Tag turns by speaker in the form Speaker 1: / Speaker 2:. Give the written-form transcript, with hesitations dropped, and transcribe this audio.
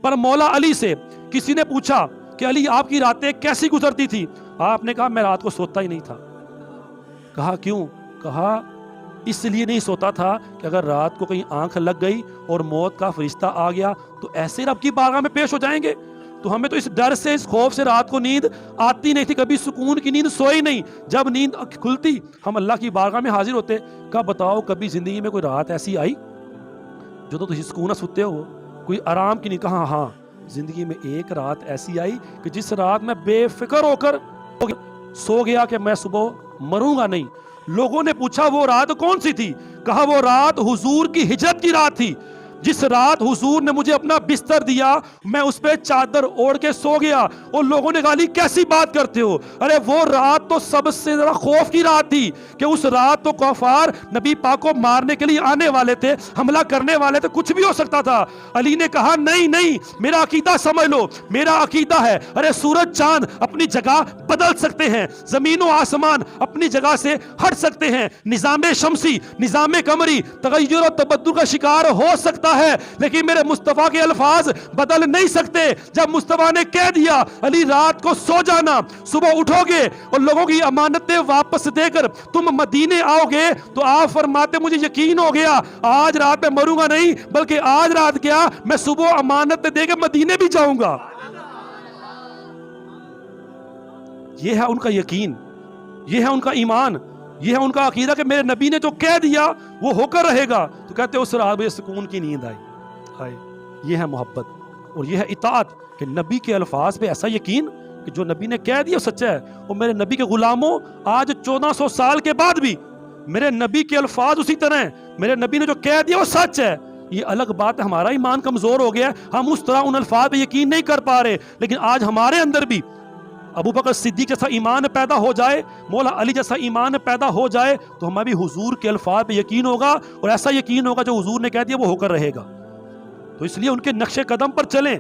Speaker 1: پر مولا علی سے کسی نے پوچھا کہ علی آپ کی راتیں کیسی گزرتی تھی؟ آپ نے کہا میں رات کو سوتا ہی نہیں تھا۔ کہا کیوں؟ کہا اس لیے نہیں سوتا تھا کہ اگر رات کو کہیں آنکھ لگ گئی اور موت کا فرشتہ آ گیا تو ایسے رب کی بارگاہ میں پیش ہو جائیں گے، تو ہمیں تو اس ڈر سے، اس خوف سے رات کو نیند آتی نہیں تھی، کبھی سکون کی نیند سوئی نہیں۔ جب نیند کھلتی ہم اللہ کی بارگاہ میں حاضر ہوتے۔ کہا بتاؤ کبھی زندگی میں کوئی رات ایسی آئی جو تو تسی سکون سوتے ہو، کوئی آرام کی نہیں؟ کہا ہاں زندگی میں ایک رات ایسی آئی کہ جس رات میں بے فکر ہو کر سو گیا کہ میں صبح مروں گا نہیں۔ لوگوں نے پوچھا وہ رات کون سی تھی؟ کہا وہ رات حضور کی ہجرت کی رات تھی، جس رات حضور نے مجھے اپنا بستر دیا میں اس پہ چادر اوڑھ کے سو گیا۔ اور لوگوں نے کہا علی کیسی بات کرتے ہو؟ ارے وہ رات تو سب سے زیادہ خوف کی رات تھی کہ اس رات تو کفار نبی پاک کو مارنے کے لیے آنے والے تھے، حملہ کرنے والے تھے، کچھ بھی ہو سکتا تھا۔ علی نے کہا نہیں نہیں، میرا عقیدہ سمجھ لو، میرا عقیدہ ہے ارے سورج چاند اپنی جگہ بدل سکتے ہیں، زمین و آسمان اپنی جگہ سے ہٹ سکتے ہیں، نظام شمسی، نظام قمری تغیر و تبدل کا شکار ہو سکتا ہے، لیکن میرے مصطفیٰ کے الفاظ بدل نہیں سکتے۔ جب مصطفیٰ نے کہہ دیا علی رات کو سو جانا، صبح اٹھو گے اور لوگوں کی امانتیں واپس دے کر تم مدینے آؤ گے، تو آپ فرماتے مجھے یقین ہو گیا آج رات میں مروں گا نہیں، بلکہ آج رات کیا میں صبح امانتیں دے کے مدینے بھی جاؤں گا۔ یہ ہے ان کا یقین، یہ ہے ان کا ایمان، یہ ہے ان کا عقیدہ کہ میرے نبی نے جو کہہ دیا وہ ہو کر رہے گا۔ تو کہتے ہیں اس رات مجھے سکون کی نیند آئی۔ یہ ہے محبت اور یہ ہے اطاعت کہ نبی کے الفاظ پہ ایسا یقین کہ جو نبی نے کہہ دیا سچا ہے۔ اور میرے نبی کے غلاموں آج 1400 سال کے بعد بھی میرے نبی کے الفاظ اسی طرح ہیں، میرے نبی نے جو کہہ دیا وہ سچ ہے۔ یہ الگ بات ہے ہمارا ایمان کمزور ہو گیا، ہم اس طرح ان الفاظ پہ یقین نہیں کر پا رہے، لیکن آج ہمارے اندر بھی ابو بکر صدیق جیسا ایمان پیدا ہو جائے، مولا علی جیسا ایمان پیدا ہو جائے، تو ہمیں بھی حضور کے الفاظ پہ یقین ہوگا، اور ایسا یقین ہوگا جو حضور نے کہہ دیا وہ ہو کر رہے گا۔ تو اس لیے ان کے نقش قدم پر چلیں۔